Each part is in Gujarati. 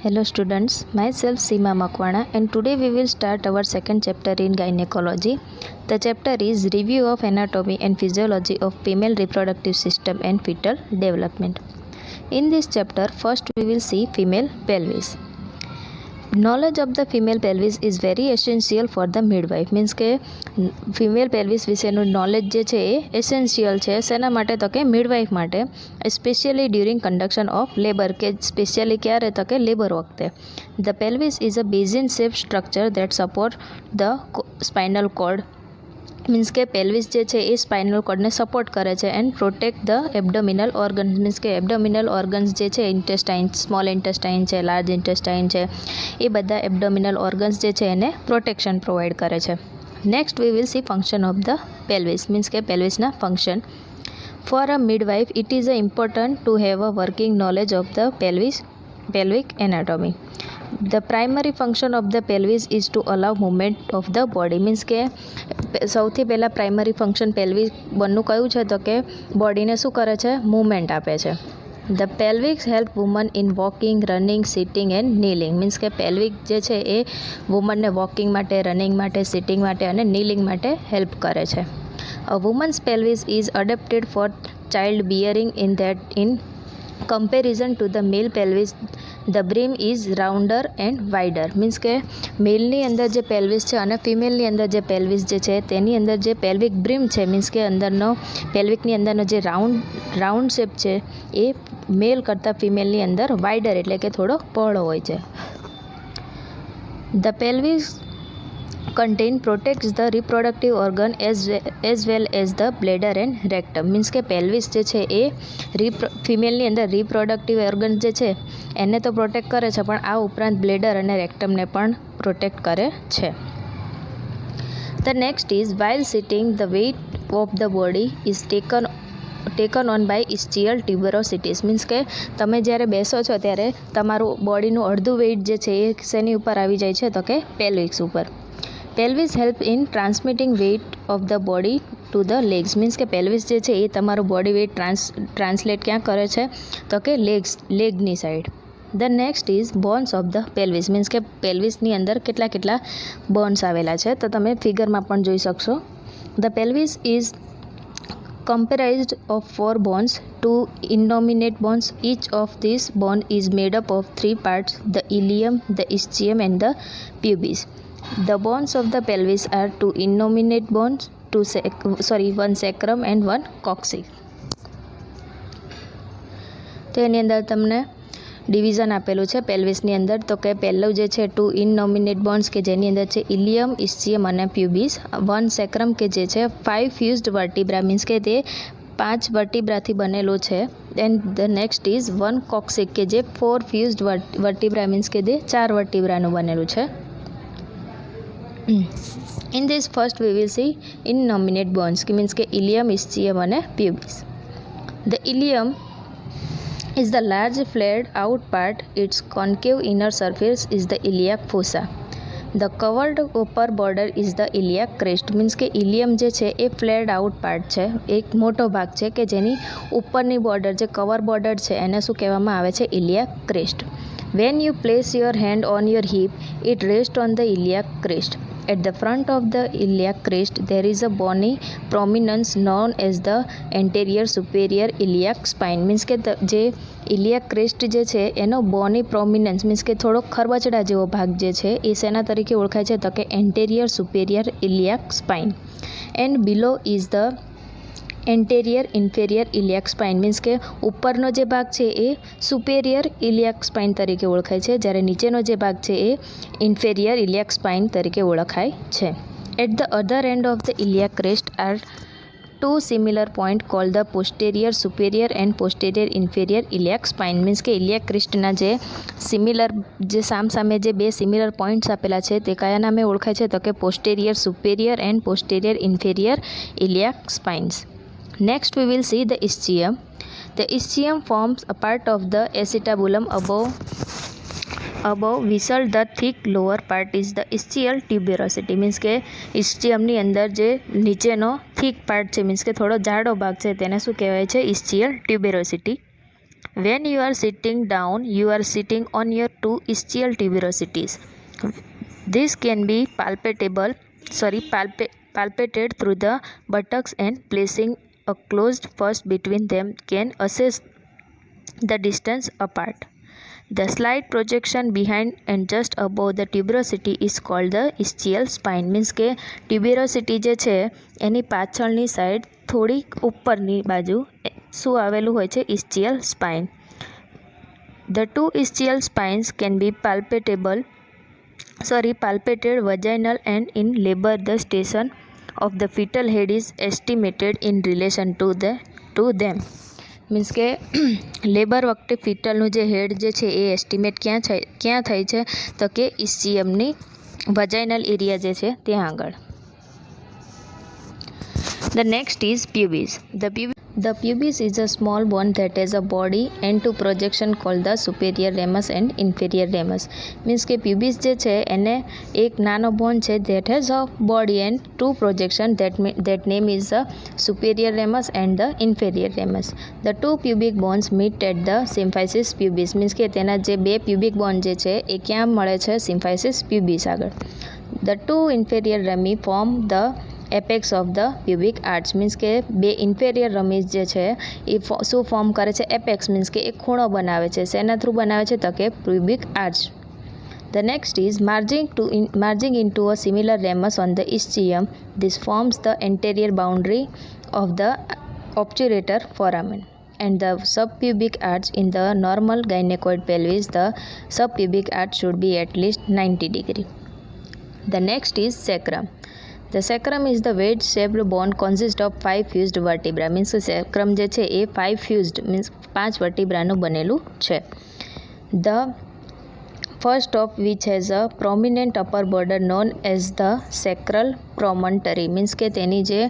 Hello students, myself Seema Makwana and today we will start our second chapter in gynecology. The chapter is Review of Anatomy and Physiology of Female Reproductive System and Fetal Development. In this chapter, first we will see female pelvis. Knowledge of the female pelvis is very essential for the midwife. Means के ફિમેલ પેલ્વિસ વિશેનું નોલેજ જે છે એ એસેન્શિયલ છે શેના માટે તો કે મિડવાઇફ માટે, specially during conduction of labour કે સ્પેશિયલી ક્યારે તો કે લેબર વખતે. The pelvis is a basin shape structure that support the spinal cord. Means કે પેલ્વિસ જે છે એ સ્પાઇનલ કોર્ડને સપોર્ટ કરે છે and protect the abdominal organs. Means કે એબડોમિનલ ઓર્ગન્સ જે છે ઇન્ટેસ્ટાઇન, સ્મોલ ઇન્ટેસ્ટાઇન છે, લાર્જ ઇન્ટેસ્ટાઇન છે, એ બધા એબડોમિનલ ઓર્ગન્સ જે છે એને પ્રોટેક્શન પ્રોવાઈડ કરે છે. Next we will see function of the pelvis. Means કે પેલ્વિસના function. For a midwife it is important to have a working knowledge of the pelvic anatomy. The primary function of the pelvis is to allow movement of the body. Means કે સૌથી પહેલાં પ્રાઇમરી ફંક્શન પેલ્વિક બનનું કયું છે તો કે બોડીને શું કરે છે, મૂવમેન્ટ આપે છે. The pelvics help woman in walking, running, sitting and kneeling. Means કે પેલ્વિક જે છે એ વુમનને વોકિંગ માટે, રનિંગ માટે, સિટિંગ માટે અને નીલિંગ માટે હેલ્પ કરે છે. A woman's pelvis is adapted for child bearing in comparison to the male pelvis the brim is rounder and wider. Means કે મેલની અંદર જે પેલ્વિસ છે અને ફિમેલની અંદર જે પેલ્વિસ જે છે તેની અંદર જે પેલ્વિક બ્રીમ છે, મીન્સ કે અંદરનો પેલ્વિકની અંદરનો જે રાઉન્ડ શેપ છે એ મેલ કરતાં ફિમેલની અંદર વાઇડર એટલે કે થોડો પહોળો હોય છે. The pelvis contain protects the reproductive organ as well as the bladder and rectum. Means કે પેલ્વિસ જે છે એ ફિમેલની અંદર રિપ્રોડક્ટિવ ઓર્ગન જે છે એને તો પ્રોટેક્ટ કરે છે પણ આ ઉપરાંત બ્લેડર અને રેક્ટમને પણ પ્રોટેક્ટ કરે છે. The next is while sitting the weight of the body is taken on by ischial tuberosities. Means કે તમે જ્યારે બેસો છો ત્યારે તમારું બોડીનું અડધું વેઇટ જે છે એ શેની ઉપર આવી જાય છે તો કે પેલ્વિક્સ ઉપર. Pelvis help in transmitting weight of the body to the legs. Means કે પેલ્વિસ જે છે એ તમારું બોડી વેઇટ ટ્રાન્સલેટ ક્યાં કરે છે તો કે લેગની side. The next is bones of the pelvis. Means કે પેલ્વિસની અંદર કેટલા બોન્સ આવેલા છે તો તમે ફિગરમાં પણ જોઈ શકશો. The pelvis is comprised of 4 bones, 2 innominate bones. Each of these bones is made up of 3 parts: the ilium, the ischium and the pubis. The bones of the pelvis are 2 innominate bones, 1 sacrum and 1 coccyx. તો એની અંદર તમને ડિવિઝન આપેલું છે પેલ્વિસની અંદર તો કે પહેલું જે છે 2 ઇનનોમિનેટ બોન્સ કે જેની અંદર છે ઇલિયમ, ઇસ્ચિયમ અને પ્યુબિસ. 1 સેક્રમ કે જે છે 5 ફ્યુઝડ વર્ટિબ્રા. મીન્સ કે તે 5 વર્ટિબ્રાથી બનેલો છે. એન્ડ ધ નેક્સ્ટ ઇઝ 1 કોક્સિક કે જે 4 ફ્યુઝડ વર્ટિબ્રા. મીન્સ કે તે 4 વર્ટિબ્રાનું બનેલું છે. In this first we will see innominate bones કે મીન્સ કે ઇલિયમ, ઇસ્ચિયમ અને પ્યુબિસ. The ilium is the large flared out part. Its concave inner surface is the iliac fossa. The covered upper border is the iliac crest. Means કે ઇલિયમ જે છે એ ફ્લેડ આઉટ પાર્ટ છે, એક મોટો ભાગ છે કે જેની ઉપરની બોર્ડર જે કવર બોર્ડર છે એને શું કહેવામાં આવે છે, ઇલિયાક crest. When you place your hand on your hip, it rests on the iliac crest. At the front of the iliac crest, there is a bony prominence known as the anterior superior iliac spine. Means કે જે ઇલિયાક ક્રેસ્ટ જે છે એનો બોની પ્રોમિનન્સ મીન્સ કે થોડો ખરબચડા જેવો ભાગ જે છે એ શેના તરીકે ઓળખાય છે તો કે anterior superior iliac spine. And below is the anterior inferior iliac spine. Means કે ઉપરનો જે ભાગ છે એ સુપેરિયર ઇલિયાક સ્પાઇન તરીકે ઓળખાય છે, જ્યારે નીચેનો જે ભાગ છે એ ઇન્ફેરિયર ઇલિયાક સ્પાઇન તરીકે ઓળખાય છે. At the other end of the iliac crest are 2 similar point called the posterior superior and posterior inferior iliac spine. Means કે ઇલિયાક ક્રેસ્ટના જે સામે જે 2 સિમિલર પોઈન્ટ્સ આપેલા છે તે કયા નામે ઓળખાય છે તો કે પોસ્ટેરિયર superior and posterior inferior ઇલિયાક સ્પાઇન્સ. Next we will see the ischium. The ischium forms a part of the acetabulum above vessel. The thick lower part is the ischial tuberosity. Means કે ઇસ્ચિયમની અંદર જે નીચેનો થીક પાર્ટ છે મીન્સ કે થોડો જાડો ભાગ છે તેને શું કહેવાય છે, ઇસ્ચિયલ ટ્યુબેરોસિટી. When you are sitting down, you are sitting on your two ischial tuberosities. This can be palpated through the buttocks, and placing a closed first between them can assess the distance apart. The slight projection behind and just above the tuberosity is called the ischial spine. Means કે tuberosity જે છે એની પાછળની સાઈડ થોડીક ઉપરની બાજુ શું આવેલું હોય છે? ischial spine. The two ischial spines can be palpated vaginal, and in labor the station of the fetal head is estimated in relation to them. Means के लेबर वखते फीटलનું જે હેડ જે છે એ એસ્ટિમેટ ક્યાં થાય છે? તો કે ઇસ્ચિયમની વજાઇનલ એરિયા જે છે ત્યાં આગળ. The next is pubis. The pubis is a small bone that has a body and two projection called the superior ramus and inferior ramus. Means કે pubis જે છે એને એક નાનો બોન છે that has a body and two projection that name is the superior ramus and the inferior ramus. The two pubic bones meet at the symphysis pubis. Means કે તેના જે બે pubic bone જે છે એ ક્યાં મળે છે? symphysis pubis આગળ. The two inferior rami form the apex of the pubic arch. Means કે બે ઇન્ફેરિયર રમીઝ જે છે એ શું ફોર્મ કરે છે? એપેક્સ. મીન્સ કે એક ખૂણો બનાવે છે. શેના થ્રુ બનાવે છે? તો કે પ્યુબિક arch. The next is merging into a similar ramus on the ischium. This forms the anterior boundary of the obturator foramen and the subpubic arch. In the normal gynecoid pelvis, the subpubic arch should be at least 90 degrees. The next is sacrum. The sacrum is the wedge-shaped bone consist of 5 fused vertebra. Means sacrum જે છે એ 5 fused means 5 vertebraનું બનેલું છે. The first of which has a prominent upper border known as the sacral promontory. Means કે તેની જે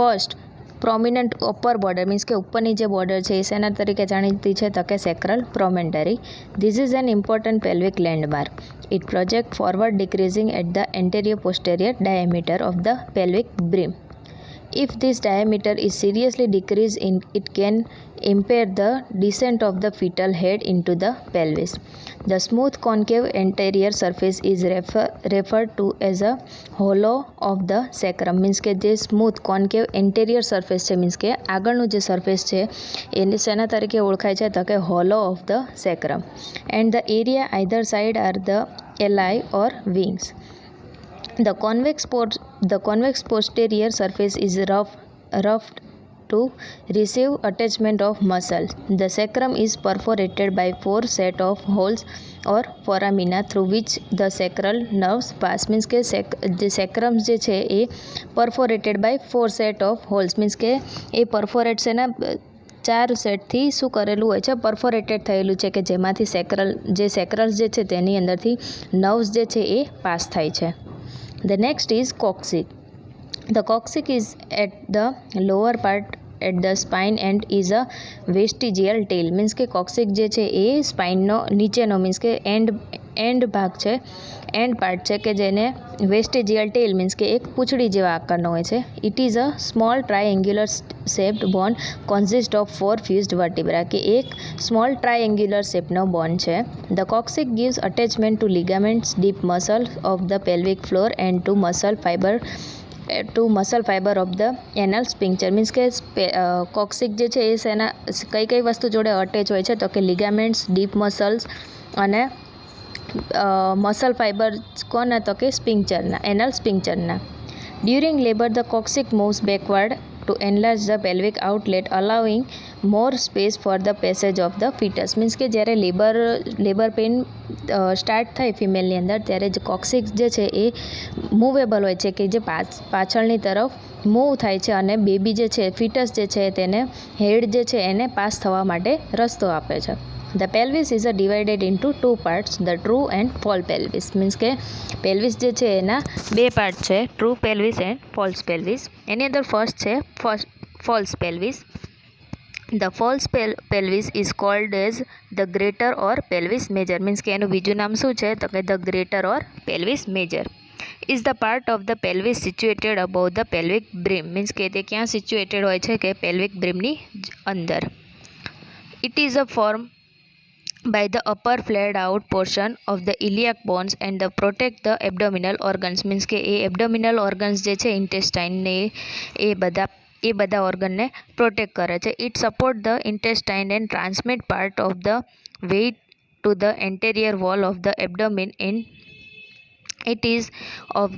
first prominent upper border means કે ઉપરની જે border છે એ શેના તરીકે જાણીતી છે? તો કે sacral promontory. This is an important pelvic landmark. It projects forward, decreasing at the anterior-posterior diameter of the pelvic brim. If this diameter is seriously decreased, it can impair the descent of the fetal head into the pelvis. The smooth concave anterior surface is referred to as a hollow of the sacrum. Means કે જે smooth concave anterior surface છે means કે આગળનું જે surface છે એને શેના તરીકે ઓળખાય છે? તો કે hollow of the sacrum. And the area either side are the ali or wings. The convex posterior surface is roughed to receive attachment of muscle. The sacrum is perforated by 4 set of holes or foramina through which the sacral nerves pass. Means કે જે sacrum જે છે એ perforated by 4 set of holes. Means કે એ perforate છે ને 4 સેટથી શું કરેલું હોય છે? પરફોરેટેડ થયેલું છે કે જેમાંથી સેક્રલ્સ જે છે તેની અંદરથી નર્વ્સ જે છે એ પાસ થાય છે. The next is coccyx. The coccyx is at the lower part at the spine and is a vestigial tail. Means કે coccyx જે છે એ સ્પાઇનનો નીચેનો મીન્સ કે એન્ડ ભાગ છે, એન્ડ પાર્ટ છે કે જેને વેસ્ટિજિયલ ટેલ મીન્સ કે એક પૂંછડી જેવા આકારનો હોય છે. It is a small triangular shaped bone consist of 4 fused vertebra કે એક સ્મોલ ટ્રાયેંગ્યુલર શેપનો બોન છે. The coccyx gives attachment to ligaments, deep muscle of the pelvic floor and to muscle fiber of the anal sphincter. Means કે કોક્સિક જે છે એ કઈ વસ્તુ જોડે અટેચ હોય છે? તો કે લિગામેન્ટ્સ, ડીપ મસલ્સ અને મસલ ફાઇબર કોના? તો કે સ્પિંક્ચરના, એનલ સ્પિંક્ચરના. During labour the coccyx moves backward to enlarge the pelvic outlet, allowing more space for the passage of the fetus. Means કે જ્યારે લેબર પેઇન સ્ટાર્ટ થાય ફિમેલની અંદર ત્યારે જે કોક્સિક્સ જે છે એ મૂવેબલ હોય છે કે જે પાછળની તરફ મૂવ થાય છે અને બેબી જે છે ફિટસ જે છે તેને હેડ જે છે એને પાસ થવા માટે રસ્તો આપે છે. The pelvis is divided into 2 parts, the true and false pelvis. Means કે પેલ્વિસ જે છે એના 2 પાર્ટ છે, ટ્રુ પેલ્વિસ એન્ડ ફોલ્સ પેલ્વિસ. એની અંદર ફર્સ્ટ છે false પેલ્વિસ. The false pelvis is called as the greater or pelvis major. Means કે એનું બીજું નામ શું છે? તો કે the greater or pelvis major is the part of the pelvis situated above the pelvic brim. Means કે તે ક્યાં સિચ્યુએટેડ હોય છે? કે પેલ્વિક બ્રિમની અંદર. It is a form by the upper flared out portion of the iliac bones and the protect the abdominal organs. Means કે એ એબડોમિનલ ઓર્ગન્સ જે છે ઇન્ટેસ્ટાઇનને એ બધા ઓર્ગનને પ્રોટેક્ટ કરે છે. It support the intestine and transmit part of the weight to the anterior wall of the abdomen and it is of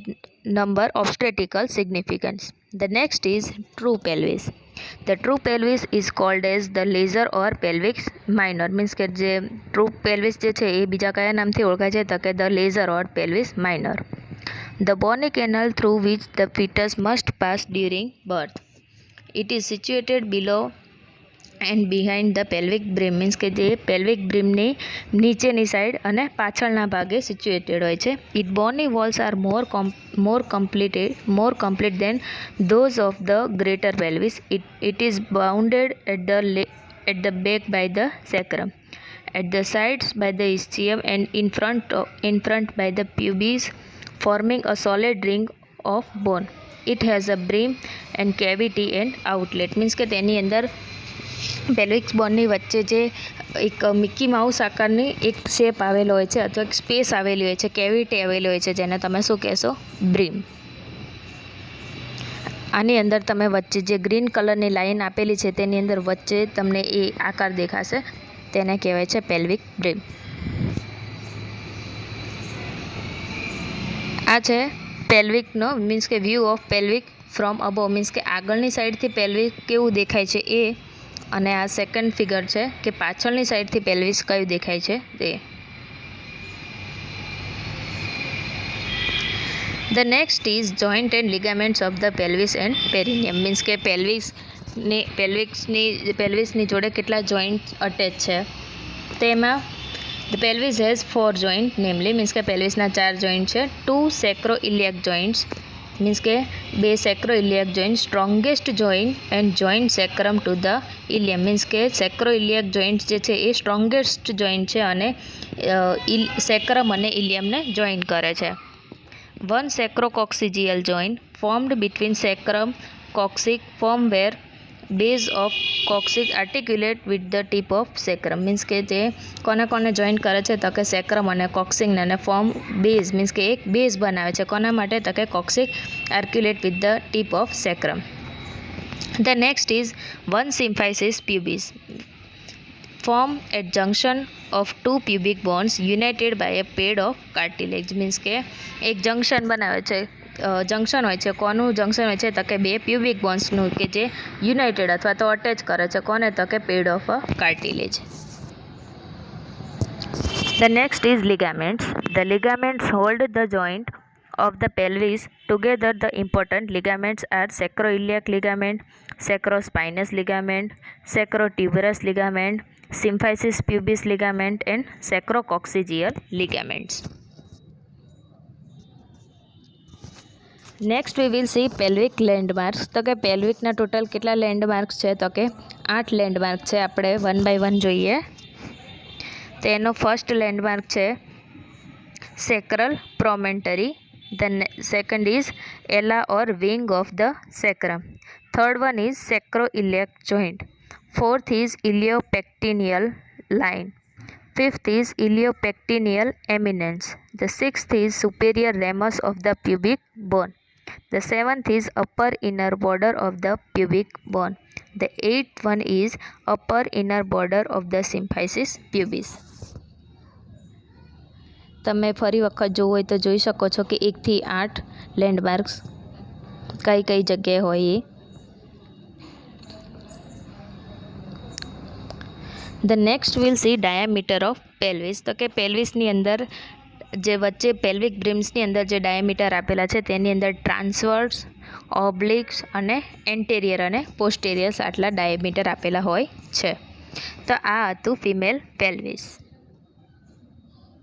number obstetrical significance. The next is true pelvis. The true pelvis is called as the lesser or pelvis minor. Means કે જે true pelvis જે છે એ બીજા કયા નામથી ઓળખાય છે તો કે the lesser or pelvis minor. The bony canal through which the fetus must pass during birth. It is situated below and behind the pelvic brim. Means કે જે પેલ્વિક બ્રીમની નીચેની સાઈડ અને પાછળના ભાગે સિચ્યુએટેડ હોય છે. It bony walls are more complete than those of the greater pelvis. It is bounded at the back by the sacrum, at the sides by the ischium and in front by the pubis, forming a solid ring of bone. It has a brim and cavity and outlet. Means કે તેની અંદર પેલ્વિક બોનની વચ્ચે જે એક મિકી માઉસ આકારની એક શેપ આવેલો હોય છે અથવા એક સ્પેસ આવેલી હોય છે, કેવિટી આવેલી હોય છે, જેને તમે શું કહેશો? બ્રીમ. આની અંદર તમે વચ્ચે જે ગ્રીન કલરની લાઈન આપેલી છે તેની અંદર વચ્ચે તમને એ આકાર દેખાશે, તેને કહેવાય છે પેલ્વિક બ્રીમ. આ છે પેલ્વિકનો મીન્સ કે view of pelvic from above. Means કે આગળની સાઈડથી પેલ્વિક કેવું દેખાય છે એ, અને આ સેકન્ડ ફિગર છે કે પાછળની સાઈડથી પેલ્વિસ કયું દેખાય છે તે. The next is joint and ligaments of the pelvis and perineum. Means કે પેલ્વિસની જોડે કેટલા જોઇન્ટ અટેચ છે તેમાં the pelvis has 4 joint namely. Means કે પેલ્વિસના 4 જોઇન્ટ છે. 2 સેક્રો ઇલિયાક જોઇન્ટ્સ. મીન્સ કે 2 sacroiliac joint, strongest joint and joint sacrum to the ilium. Means કે સેક્રો ઇલિયાક જોઇન્ટ જે છે એ સ્ટ્રોંગેસ્ટ જોઇન્ટ છે અને સેક્રમ અને ઇલિયમને જોઈન કરે છે. 1 sacrococcygeal joint formed between sacrum coccyx form where base of coccyx articulate with the tip of sacrum. Means કે જે કોને જોઈન કરે છે તો કે સેક્રમ અને કોક્સિકને, અને ફોર્મ બેઝ મીન્સ કે એક બેઝ બનાવે છે કોના માટે તો કે coccyx articulate with the tip of sacrum. The next is 1 symphysis pubis. Form at junction of 2 pubic bones united by a pad of cartilage. Means કે એક જંક્શન બનાવે છે, જંક્શન હોય છે. કોનું જંક્શન હોય છે તો કે 2 પ્યુબિક બોન્સનું કે જે યુનાઇટેડ અથવા તો અટેચ કરે છે કોને તો કે pad of a cartilage. The next is ligaments. The ligaments hold the joint of the pelvis together. The important ligaments are sacroiliac ligament, sacrospinous ligament, sacrotuberous ligament, symphysis pubis ligament and sacrococcygeal ligaments. Next we will see pelvic landmarks. તો કે પેલ્વિકના ટોટલ કેટલા લેન્ડમાર્ક્સ છે તો કે 8 લેન્ડમાર્ક છે. આપણે 1 બાય 1 જોઈએ. તેનો ફર્સ્ટ લેન્ડમાર્ક છે સેક્રલ પ્રોમેન્ટરી. The second is ala or wing of the sacrum. Third one is sacroiliac joint. Fourth is iliopectineal line. Fifth is iliopectineal eminence. The sixth is superior ramus of the pubic bone. The seventh is upper inner border of the pubic bone. The eighth one is upper inner border of the symphysis pubis. તમે ફરી વખત જોવું હોય તો જોઈ શકો છો કે 1 થી 8 લેન્ડમાર્ક્સ કઈ જગ્યાએ હોય એ. The next will see diameter of pelvis. તો કે પેલ્વિસની અંદર જે વચ્ચે પેલ્વિક બ્રિમ્સની અંદર જે ડાયામીટર આપેલા છે તેની અંદર ટ્રાન્સવર્સ, ઓબ્લિક્સ અને એન્ટેરિયર અને પોસ્ટેરિયર્સ આટલા ડાયામીટર આપેલા હોય છે. તો આ હતું ફિમેલ પેલ્વિસ.